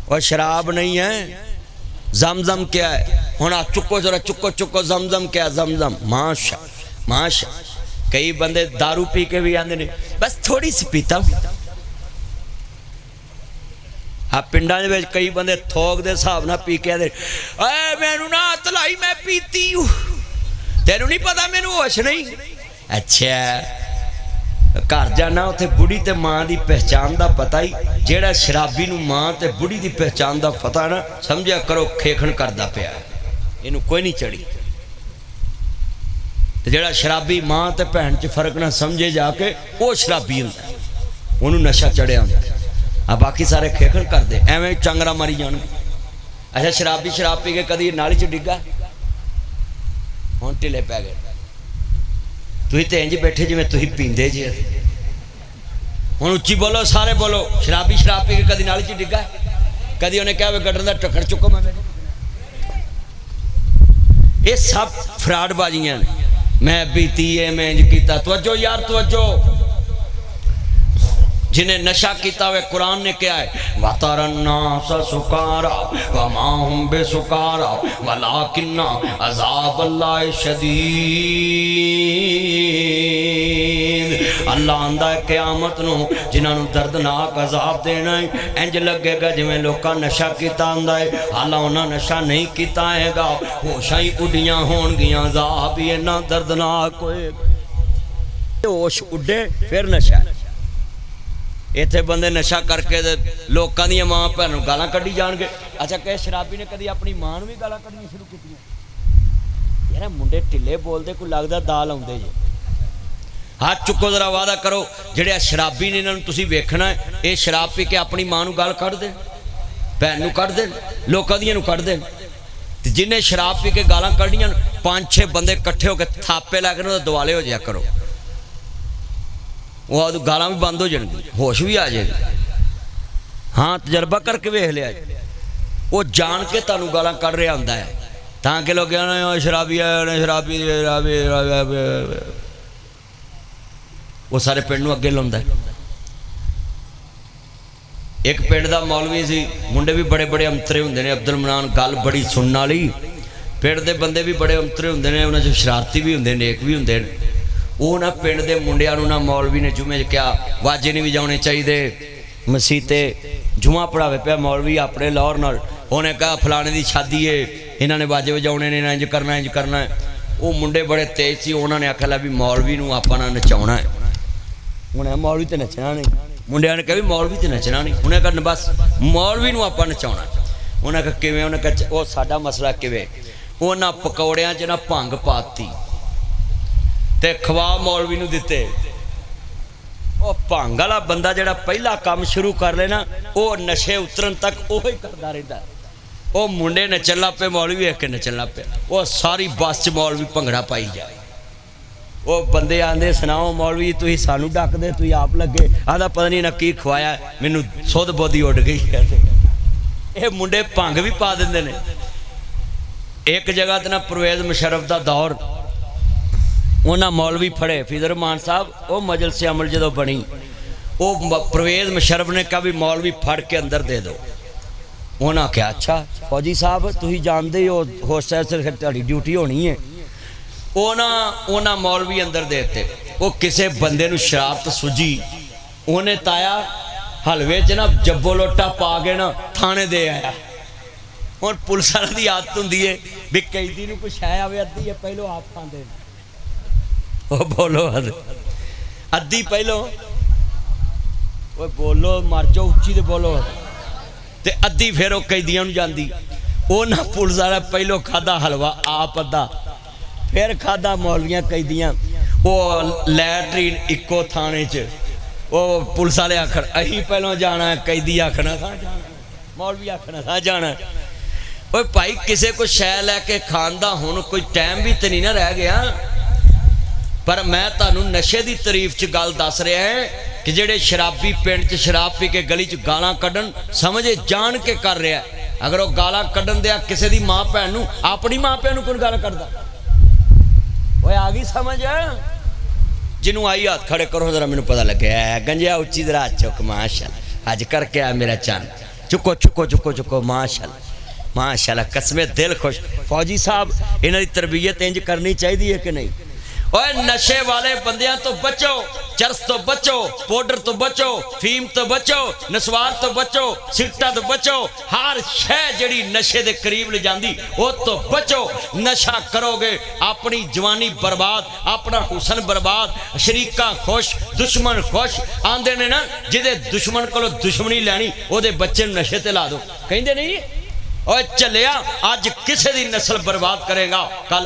और शराब नहीं है, जमजम क्या है। हुण आ चुको जरा, चुको चुको, जमजम क्या है, जमजम। माशा माशा। कई बंदे दारू पी के भी आते ने बस थोड़ी सी पीता हूं। हाँ पिंडा दे विच कई बंदे थोक दे हिसाब नाल पी के आते, मैनू ना तलाई मैं पीती हूं, तेनू नहीं पता मैनू होश नहीं। अच्छा घर जाना उत्थे बुढ़ी ते मां की पहचान का पता ही, जेड़ा शराबी नूं मां ते बुढ़ी की पहचान का पता ना समझिया करो खेखण करदा पिया, इनू कोई नहीं चढ़ी। ते जेड़ा शराबी मां ते भैन च फर्क ना समझे जाके वो शराबी हुंदा, उहनूं नशा चढ़िया हुंदा। आ बाकी सारे खेखण करदे एवें चांगरा मारी जाणगे। अच्छा शराबी शराब पी के कदी नाली च डिग्गा, हुण ढिले पै गए। तुसीं ते इंज बैठे जिवें तुसीं पींदे जे। हुण उच्ची बोलो, सारे बोलो, शराबी शराब पी के कदी नाली च डिग्गा, कदी उन्हें कहा गटर का ढक्कन चुको मैं। ये सब फ्राडबाजियां ने। मैं पीती है, मैं इंज कीता। तवज्जो यार तवज्जो, जिन्हें नशा किया हुआ कुरान ने क्या है, वतरन्नास सुकारा वमा हुम बेसुकारा वलाकिन्ना अज़ाबल्लाहि शदीद। अल्लाह आंदा है क़यामत नूं जिन्होंने दर्दनाक अजाब देना है, इंज लगेगा जिवें लोकां नशा किया हुंदा है, हालां उन्हां नशा नहीं किया हैगा, होशां ही उड्डियां होणगियां, अजाब ही इन्ना दर्दनाक होएगा। होश उड्डे फिर नशा। इत्थे बंदे नशा करके लोगों दी मां भैनों गालां कड्ढी जाणगे। अच्छा कहे शराबी ने कदी अपनी मां नूं भी गालां कड्ढणियां शुरू कीतियां? यार मुंडे ढिले बोलते, कोई लगदा दाल आउंदे जे। हाथ चुको जरा, वादा करो जिहड़े शराबी ने इन्हां नूं तुसीं वेखना है, ये शराब पी के अपनी मां नूं गाल कढ़ देण, भैन नूं कढ़ देण, लोकां दियां नूं कढ़ देण। ते जिन्हें शराब पी के गालां कढ़ियां 5-6 बंदे इकट्ठे होकर थापे लै के उहदे दुआले हो जाया करो, वो गालां भी बंद हो जाएगी, होश भी आ जाएगी। हाँ तजर्बा करके वेख लिया, वो जान के तुहानूं गालां कढ़ रहा हुंदा है, तां कि लोग शराबी है, शराबी शराबी, वो सारे पिंड नूं अगे लाउंदा है। एक पिंड दा मौलवी सी, मुंडे भी बड़े बड़े अंतरे हुंदे ने, अब्दुल मनान गल बड़ी सुनने वाली। पिंड दे बंदे भी बड़े अंतरे हुंदे ने, उन्हां च शरारती भी हुंदे, नेक भी हुंदे ने। वो ना पिंड के मुंडिया ना मौलवी ने जुमे क्या वाजे नहीं वजाने चाहिए, मसीते जुमा पढ़ावे पे मौलवी अपने लाहौर नाल, उन्हें कहा फलाने की शादी है, इन्होंने वाजे वजाने ने, इंज करना इंज करना है। वो मुंडे बड़े तेज सी, उन्होंने आख्या ला भी मौलवी नूं आपां ना नचाउणा है। उन्हें मौलवी तो नचना नहीं, मुंडिया ने कहा भी मौलवी तो नचना नहीं, उन्हें कहा बस मौलवी नूं आपां नचाउणा। उन्हें कहा किवें, उन्हें कहा वो साडा मसला किवें। उन्हां पकौड़ियां च ना भंग पाती ते खवा मौलवी नूं दिते। वो भंग वाला बंदा जिहड़ा पहला काम शुरू कर लेना, वो नशे उतरन तक वही करता रहता। वो मुंडे नचन लग पे, मौलवी वेख के नचन लग पे, वो सारी बस च मौलवी भंगड़ा पाई जाए। वो बंदे आंदे सुनाओ मौलवी तुसीं सानू डक दे, तुसीं आप लगे, आदा पता नहीं ना की खवाया, मैनू सुध बोधी उड़ गई है। ये मुंडे भंग भी पा देंदे ने। एक जगह ते ना परवेज़ मुशर्रफ दा दौर, उन्हें मौलवी फड़े फिजर मान साहब, वो मजलिस अमल जो बनी, वो परवेज़ मुशर्रफ ने कहा भी मौलवी फड़ के अंदर दे दो। उन्हें आख्या अच्छा फौजी साहब तुसीं जानते हो होस्टल से तुहाडी ड्यूटी होनी है। उन्हें मौलवी अंदर देते। वो किसी बंदे नूं शराब तो सुझी, उन्हें ताया हलवे च ना जब्बो लोटा पा के ना थाने दे आया। हुण पुलिस वाले की आदत हुंदी है भी कैदी नूं कोई शै आवे अद्धी है पहलों आप खांदे, वो बोलो अद्धी पहलो, वो बोलो मर जाओ उच्ची तो बोलो, ते अद्धी फिर वो कैदियां नूं जांदी। उन्हां पुलिस वाला पहलो खादा हलवा आप अद्धा, फिर खादा मौलवियां कैदियां। वो लैटरीन इक्को थाने च, वो पुलिस वाले आखन अहीं पहलों जाना है, कैदी आखना था जाना, मौलवी आखना था जाना। वो भाई किसी को शै लैके खान दा हुण कोई टाइम भी तो नहीं ना रह गया। पर मैं तुहानूं नशे की तारीफ च गल दस रहा है कि जेड़े शराबी पिंड च शराब पी के गली च गालां कड्ढन, समझे जान के कर रहा है। अगर वो गालां कड्ढन दिया किसी की माँ भैन नूं, अपनी माँ भैन नूं कोई गालां कड्ढदा? वो आ गई समझ? जिन्हों आई हाथ खड़े करो जरा, मैनूं पता लगे गंजिया उच्ची जरा चुक, माशा अज करके आ मेरा चंद चुको चुको चुको चुको माशाल्लाह माशाल्लाह कसमे दिल खुश। फौजी साहब इन्हां दी तरबियत इंज करनी चाहिए है कि नहीं? ओए नशे वाले बंदियां तो बचो, चरस तो बचो, पाउडर तो बचो, फीम तो बचो, नस्वार तो बचो, सिगटा तो बचो, हर शह जिहड़ी नशे दे करीब ले जांदी वो तो बचो। नशा करोगे अपनी जवानी बर्बाद, अपना हुसन बर्बाद, शरीका खुश, दुश्मन खुश। आंदे ने ना जिहदे दुश्मन कोलों दुश्मनी लैनी ओहदे बच्चे नूं नशे ते ला दो, कहिंदे नहीं? ओए चलिया अज किसे दी नस्ल बर्बाद करेगा कल